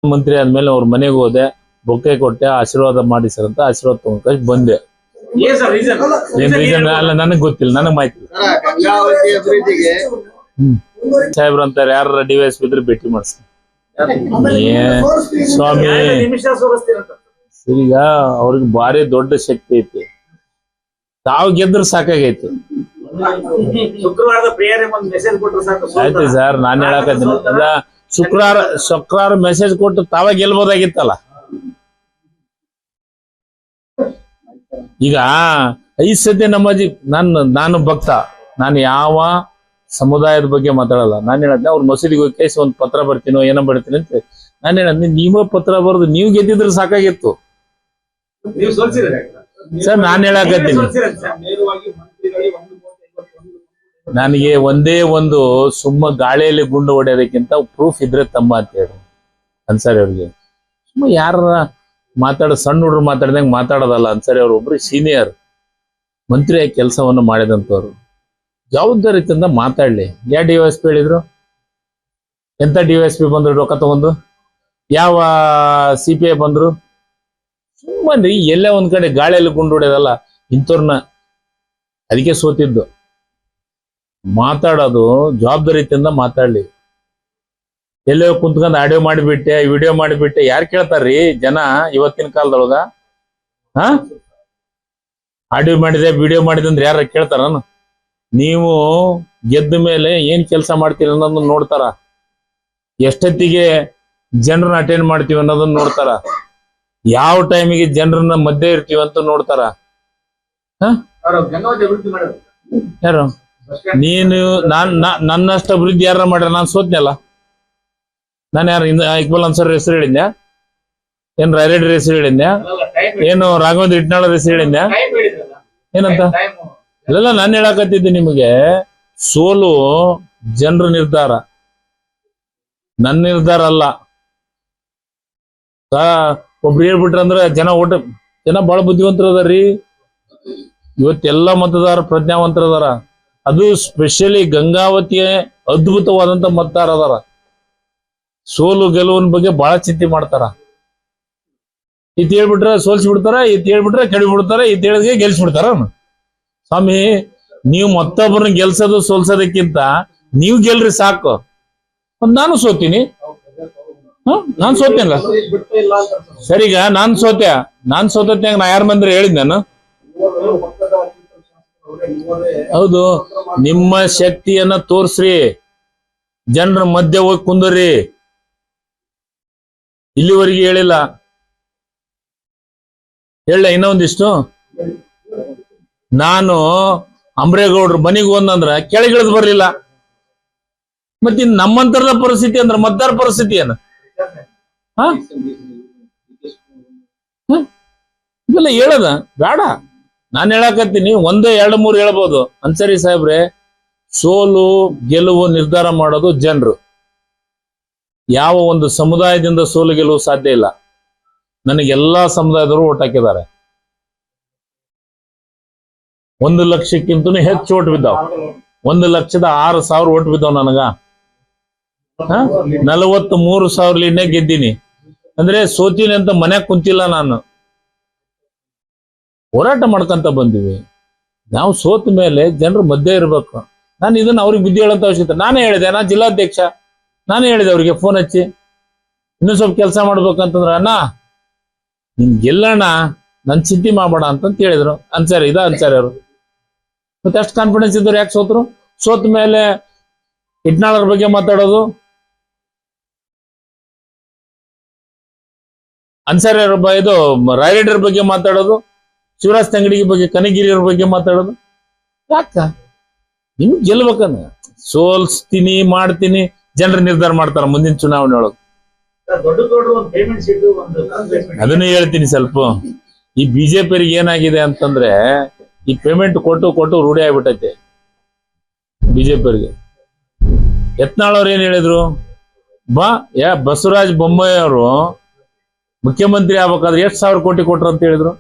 ಮಂತ್ರಿ ಆದ್ಮೇಲೆ ಅವ್ರ ಮನೆಗೆ ಹೋದೆ, ಬೊಕ್ಕೆ ಕೊಟ್ಟೆ, ಆಶೀರ್ವಾದ ಮಾಡಿ ಸರ್ ಅಂತ ಆಶೀರ್ವಾದ ತಗೊಂಡ್ ಬಂದೆ. ಏನ್ ರೀಸನ್ ಅಲ್ಲ ನನಗ್ ಗೊತ್ತಿಲ್ಲ, ನನಗ್ ಮಾಹಿತಿ ಸಾಹೇಬ್ರು ಅಂತಾರೆ ಯಾರ ಡಿವೈಸ್ ಬಿದ್ರೆ ಭೇಟಿ ಮಾಡಿಸ್ತಾರೆ. ಸ್ವಾಮಿ ಈಗ ಅವ್ರಿಗೆ ಭಾರಿ ದೊಡ್ಡ ಶಕ್ತಿ ಐತಿ, ತಾವು ಗೆದ್ರ ಸಾಕಾಗೈತಿ. ಆಯ್ತು ಸರ್, ನಾನ್ ಹೇಳಕತ್ತೀನಿ ಶುಕ್ರವಾರ ಮೆಸೇಜ್ ಕೊಟ್ಟು ತಾವ ಗೆಲ್ಬೋದಾಗಿತ್ತಲ್ಲ. ಈಗ 5 ಸತಿ ನಮ್ಮಜ್ಜಿ ನಾನು ಭಕ್ತ, ನಾನು ಯಾವ ಸಮುದಾಯದ ಬಗ್ಗೆ ಮಾತಾಡಲ್ಲ. ನಾನು ಹೇಳದ್ದೆ ಅವ್ರ ಮಸೀದಿಗೆ ಹೋಗಿ ಕೇಸಿ ಒಂದ್ ಪತ್ರ ಬರ್ತೀನೋ ಏನೋ ಬರ್ತೀನಿ ಅಂತ ನಾನು ಹೇಳದ್ದೆ. ನೀವೇ ಪತ್ರ ಬರೆದು ನೀವು ಗೆದ್ದಿದ್ರೆ ಸಾಕಾಗಿತ್ತು ಸರ್. ನಾನು ಹೇಳಕತ್ತೀನಿ, ನನಗೆ ಒಂದೇ ಒಂದು ಸುಮ್ಮ ಗಾಳಿಯಲ್ಲಿ ಗುಂಡು ಹೊಡೆಯೋದಕ್ಕಿಂತ ಪ್ರೂಫ್ ಇದ್ರೆ ತಮ್ಮ ಅಂತ ಹೇಳಿ ಅನ್ಸಾರಿ ಅವ್ರಿಗೆ. ಸುಮ್ಮ ಯಾರ ಸಣ್ಣ ಹುಡುಗರು ಮಾತಾಡ್ದಂಗೆ ಮಾತಾಡೋದಲ್ಲ. ಅನ್ಸಾರಿ ಅವ್ರು ಒಬ್ರು ಸೀನಿಯರ್ ಮಂತ್ರಿಯಾಗಿ ಕೆಲಸವನ್ನು ಮಾಡಿದಂಥವ್ರು, ಜವಾಬ್ದಾರಿಯಿಂದ ಮಾತಾಡ್ಲಿ. ಯಾವ DYSP ಹೇಳಿದ್ರು? ಎಂತ DYSP ಬಂದ್ರು ರೊಕ್ಕ ತಗೊಂಡು? ಯಾವ CPI ಬಂದ್ರು? ಸುಮ್ಮನೆ ಎಲ್ಲೇ ಒಂದ್ ಕಡೆ ಗಾಳಿಯಲ್ಲಿ ಗುಂಡು ಹೊಡೆಯೋದಲ್ಲ ಇಂಥವ್ರನ್ನ. ಅದಕ್ಕೆ ಸೋತಿದ್ದು. ಮಾತಾಡೋದು ಜವಾಬ್ದಾರಿಯಿಂದ ಮಾತಾಡ್ಲಿ. ಎಲ್ಲೋ ಕುಂತ್ಕೊಂಡ್ ಆಡಿಯೋ ಮಾಡಿಬಿಟ್ಟೆ, ವಿಡಿಯೋ ಮಾಡಿಬಿಟ್ಟೆ, ಯಾರು ಕೇಳ್ತಾರ್ರಿ ಜನ ಇವತ್ತಿನ ಕಾಲದೊಳಗ? ಆಡಿಯೋ ಮಾಡಿದೆ, ವಿಡಿಯೋ ಮಾಡಿದೆ ಅಂದ್ರೆ ಯಾರ ಕೇಳ್ತಾರ? ನೀವು ಗೆದ್ದ ಮೇಲೆ ಏನ್ ಕೆಲಸ ಮಾಡ್ತೀರಿ ಅನ್ನೋದನ್ನ ನೋಡ್ತಾರ, ಎಷ್ಟೊತ್ತಿಗೆ ಜನರನ್ನ ಅಟೆಂಡ್ ಮಾಡ್ತೀವಿ ಅನ್ನೋದನ್ನ ನೋಡ್ತಾರ, ಯಾವ ಟೈಮಿಗೆ ಜನರನ್ನ ಮಧ್ಯೆ ಇರ್ತೀವಿ ಅಂತ ನೋಡ್ತಾರ. ಯಾರು? ನೀನು ನನ್ನಷ್ಟು ಅಭಿವೃದ್ಧಿ ಯಾರ ಮಾಡ್ಯಾರ? ನಾನು ಸೋತ್ನಲ್ಲ. ನಾನು ಯಾರು ಇಕ್ಬಾಲ್ ಅನ್ಸರ್ ಹೆಸರು ಹೇಳಿದ್ಯಾ? ಏನ್ ರಾಯರೆಡ್ಡಿ ಹೆಸರು ಹೇಳಿದ್ಯಾ? ಏನು ರಾಘವೇಂದ್ರ ಇಟ್ನಾಳ್ ಹೆಸರು ಹೇಳಿದ್ಯಾ? ಏನಂತ ಇಲ್ಲ, ನಾನು ಹೇಳಕತ್ತಿದ್ದೆ ನಿಮಗೆ, ಸೋಲು ಜನರ ನಿರ್ಧಾರ, ನನ್ನ ನಿರ್ಧಾರ ಅಲ್ಲ. ಒಬ್ರು ಹೇಳ್ಬಿಟ್ರಂದ್ರೆ ಜನ ಬಹಳ ಬುದ್ಧಿವಂತರದಾರ್ರಿ. ಇವತ್ತೆಲ್ಲ ಮತದಾರ ಪ್ರಜ್ಞಾವಂತರದಾರ. ಅದು ಸ್ಪೆಷಲಿ ಗಂಗಾವತಿಯ ಅದ್ಭುತವಾದಂತ ಮತದಾರ ಅದಾರ. ಸೋಲು ಗೆಲುವಿನ ಬಗ್ಗೆ ಬಹಳ ಚಿಂತೆ ಮಾಡ್ತಾರ. ಇತ್ ಹೇಳ್ಬಿಟ್ರೆ ಸೋಲ್ಸಿ ಬಿಡ್ತಾರ, ಇತ್ ಹೇಳ್ಬಿಟ್ರೆ ಕೆಡಿ ಬಿಡ್ತಾರ, ಇತ್ ಹೇಳಿದ್ರೆ ಗೆಲ್ಸ್ಬಿಡ್ತಾರ. ಸ್ವಾಮಿ, ನೀವು ಮತ್ತೊಬ್ಬರನ್ನ ಗೆಲ್ಸೋದು ಸೋಲ್ಸೋದಕ್ಕಿಂತ ನೀವು ಗೆಲ್ರಿ ಸಾಕು. ನಾನು ಸೋತೀನಿ, ನಾನ್ ಸೋತೇನಲ್ಲ ಸರಿಗ, ನಾನ್ ಸೋತತ್ನಾಗ ನಾ ಯಾರ ಮಂದ್ರೆ ಹೇಳಿದ್ ನಾನು? ಹೌದು, ನಿಮ್ಮ ಶಕ್ತಿಯನ್ನ ತೋರ್ಸ್ರಿ, ಜನರ ಮಧ್ಯೆ ಹೋಗಿ ಕುಂದರ್ರಿ. ಇಲ್ಲಿವರೆಗೆ ಹೇಳಿಲ್ಲ, ಹೇಳ ಇನ್ನೊಂದಿಷ್ಟು. ನಾನು ಅಂಬ್ರೇಗೌಡ್ರ ಮನೆಗೆ ಹೋದಂದ್ರ ಕೆಳಗಿಳಿದ್ ಬರ್ಲಿಲ್ಲ. ಮತ್ತೆ ನಮ್ಮಂತರದ ಪರಿಸ್ಥಿತಿ ಅಂದ್ರ ಮತದಾರ ಪರಿಸ್ಥಿತಿ ಏನು? ಇದೆಲ್ಲ ಹೇಳದ ಬೇಡ. ನಾನು ಹೇಳಕತ್ತೀನಿ, 1, 2, 3 ಹೇಳ್ಬೋದು. ಅನ್ಸರಿ ಸಾಹೇಬ್ರೆ, ಸೋಲು ಗೆಲುವು ನಿರ್ಧಾರ ಮಾಡೋದು ಜನರು. ಯಾವ ಒಂದು ಸಮುದಾಯದಿಂದ ಸೋಲು ಗೆಲುವು ಸಾಧ್ಯ ಇಲ್ಲ. ನನಗೆ ಎಲ್ಲಾ ಸಮುದಾಯದವರು ಓಟ್ ಹಾಕಿದ್ದಾರೆ. 1 ಲಕ್ಷಕ್ಕಿಂತನೂ ಹೆಚ್ಚು ಓಟ್ ಬಿದ್ದಾವ. 1,06,000 ಓಟ್ ಬಿದ್ದಾವ ನನಗ. 43,000 ಗೆದ್ದೀನಿ. ಅಂದ್ರೆ ಸೋತೀನಿ ಅಂತ ಮನ್ಯಾಗ ಕುಂತಿಲ್ಲ, ನಾನು ಹೋರಾಟ ಮಾಡ್ಕೊಂತ ಬಂದಿವಿ. ನಾವು ಸೋತ ಮೇಲೆ ಜನರು ಮಧ್ಯೆ ಇರ್ಬೇಕು. ನಾನು ಇದನ್ನ ಅವ್ರಿಗೆ ಬುದ್ಧಿ ಹೇಳಂತ ಅವಶ್ಯಕತೆ. ನಾನೇ ಹೇಳಿದೆ, ನಾನು ಜಿಲ್ಲಾಧ್ಯಕ್ಷ, ನಾನೇ ಹೇಳಿದೆ ಅವ್ರಿಗೆ ಫೋನ್ ಹಚ್ಚಿ, ಇನ್ನೂ ಸ್ವಲ್ಪ ಕೆಲಸ ಮಾಡ್ಬೇಕಂತಂದ್ರ ಅಣ್ಣ ನಿನ್ ಗೆಲ್ಲಣ್ಣ, ನನ್ ಚಿಂತೆ ಮಾಡಬೇಡ ಅಂತ ಹೇಳಿದ್ರು. ಅನ್ಸಾರಿ ಅವರು ಮತ್ತೆ ಅಷ್ಟು ಕಾನ್ಫಿಡೆನ್ಸ್ ಇದ್ದವ್ರು ಯಾಕೆ ಸೋತ್ರು? ಸೋತ ಮೇಲೆ ಇಟ್ನಾಳರ ಬಗ್ಗೆ ಮಾತಾಡೋದು, ಅನ್ಸಾರಿ ಇದು ರಾಯರೆಡ್ಡಿ ಬಗ್ಗೆ ಮಾತಾಡೋದು, ಶಿವರಾಜ್ ತಂಗಡಿ ಬಗ್ಗೆ, ಕನಗಿರಿಯವ್ರ ಬಗ್ಗೆ ಮಾತಾಡೋದು ಯಾಕ? ನಿಮ್ಗೆ ಗೆಲ್ಬೇಕಂದ ಸೋಲ್ಸ್ತೀನಿ ಮಾಡ್ತೀನಿ, ಜನರು ನಿರ್ಧಾರ ಮಾಡ್ತಾರ ಮುಂದಿನ ಚುನಾವಣೆ ಒಳಗೆ. ಅದನ್ನ ಹೇಳ್ತೀನಿ ಸ್ವಲ್ಪ. ಈ ಬಿಜೆಪಿಯರಿಗೆ ಏನಾಗಿದೆ ಅಂತಂದ್ರೆ, ಈ ಪೇಮೆಂಟ್ ಕೊಟ್ಟು ರೂಢಿ ಆಗ್ಬಿಟ್ಟೈತೆ ಬಿಜೆಪಿಯರಿಗೆ. ಯತ್ನಾಳ್ ಏನ್ ಹೇಳಿದ್ರು? ಬಸವರಾಜ ಬೊಮ್ಮಾಯಿ ಅವರು ಮುಖ್ಯಮಂತ್ರಿ ಆಗ್ಬೇಕಾದ್ರೆ ಎಷ್ಟು 1,000 ಕೋಟಿ ಕೊಟ್ರು ಅಂತ ಹೇಳಿದ್ರು?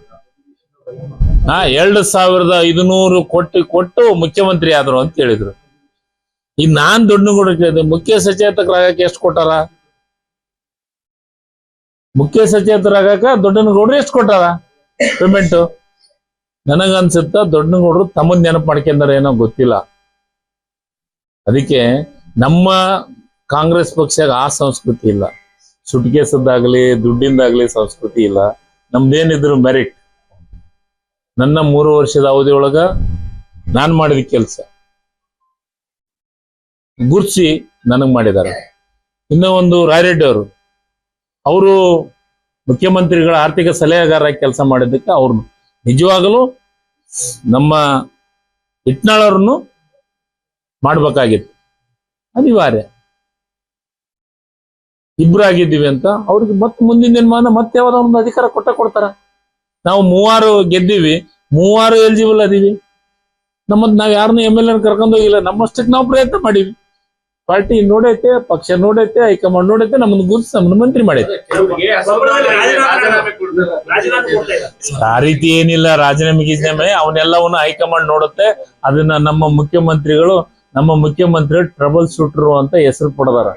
2,500 ಕೋಟಿ ಕೊಟ್ಟು ಮುಖ್ಯಮಂತ್ರಿ ಆದ್ರು ಅಂತ ಹೇಳಿದ್ರು. ಈಗ ನಾನ್ ದೊಡ್ಡನಗೌಡ ಕೇಳಿದೆ, ಮುಖ್ಯ ಸಚೇತಕರಾಗಕ್ಕೆ ಎಷ್ಟು ಕೊಟ್ಟಾರ? ಮುಖ್ಯ ಸಚೇತರಾಗಕ ದೊಡ್ಡನಗೌಡ್ರು ಎಷ್ಟು ಕೊಟ್ಟಾರ ಪೇಮೆಂಟ್? ನನಗನ್ಸುತ್ತ ದೊಡ್ಡನಗೌಡ್ರು ತಮ್ಮದ್ ನೆನಪು ಮಾಡ್ಕೊಂಡಾರ ಏನೋ ಗೊತ್ತಿಲ್ಲ. ಅದಕ್ಕೆ ನಮ್ಮ ಕಾಂಗ್ರೆಸ್ ಪಕ್ಷಕ್ಕೆ ಆ ಸಂಸ್ಕೃತಿ ಇಲ್ಲ. ಸುಟ್ಕೇಸದ್ದಾಗ್ಲಿ ದುಡ್ಡಿಂದಾಗ್ಲಿ ಸಂಸ್ಕೃತಿ ಇಲ್ಲ. ನಮ್ದೇನಿದ್ರು ಮೆರಿಟ್. ನನ್ನ 3 ವರ್ಷದ ಅವಧಿಯೊಳಗ ನಾನ್ ಮಾಡಿದ ಕೆಲಸ ಗುರ್ಸಿ ನನಗ್ ಮಾಡಿದ್ದಾರೆ. ಇನ್ನೂ ಒಂದು ರಾಯರೆಡ್ಡಿ ಅವರು ಮುಖ್ಯಮಂತ್ರಿಗಳ ಆರ್ಥಿಕ ಸಲಹೆಗಾರ ಕೆಲಸ ಮಾಡಿದ್ದಕ್ಕೆ ಅವ್ರು ನಿಜವಾಗಲೂ ನಮ್ಮ ಇಟ್ನಾಳವ್ರನ್ನು ಮಾಡ್ಬೇಕಾಗಿತ್ತು, ಅನಿವಾರ್ಯ. ಇಬ್ರಾಗಿದ್ದೀವಿ ಅಂತ ಅವ್ರಿಗೆ ಮತ್ತೆ ಮುಂದಿನ ದಿನಮಾನ ಮತ್ತೆ ಯಾವ್ದೋ ಒಂದು ಅಧಿಕಾರ ಕೊಡ್ತಾರ. ನಾವು 3 ಗೆದ್ದೀವಿ, 3 ಎಲಿಜಿಬಲ್ ಅದೀವಿ. ನಾವ್ ಯಾರನ್ನು MLA ಕರ್ಕೊಂಡೋಗಿಲ್ಲ. ನಮ್ಮಷ್ಟಕ್ಕೆ ನಾವು ಪ್ರಯತ್ನ ಮಾಡೀವಿ. ಪಾರ್ಟಿ ನೋಡೈತೆ, ಪಕ್ಷ ನೋಡೈತೆ, ಹೈಕಮಾಂಡ್ ನೋಡೈತೆ, ನಮ್ಮನ್ನು ಗುರುತಿಸಿ ನಮ್ಮನ್ನು ಮಂತ್ರಿ ಮಾಡೈತೆ. ಆ ರೀತಿ ಏನಿಲ್ಲ. ರಾಜೀನಾಮೆ ಅವನ್ನೆಲ್ಲವನ್ನು ಹೈಕಮಾಂಡ್ ನೋಡುತ್ತೆ. ಅದನ್ನ ನಮ್ಮ ಮುಖ್ಯಮಂತ್ರಿಗಳು ಟ್ರಬಲ್ ಶೂಟರ್ ಅಂತ ಹೆಸರು ಕೊಡದಾರ.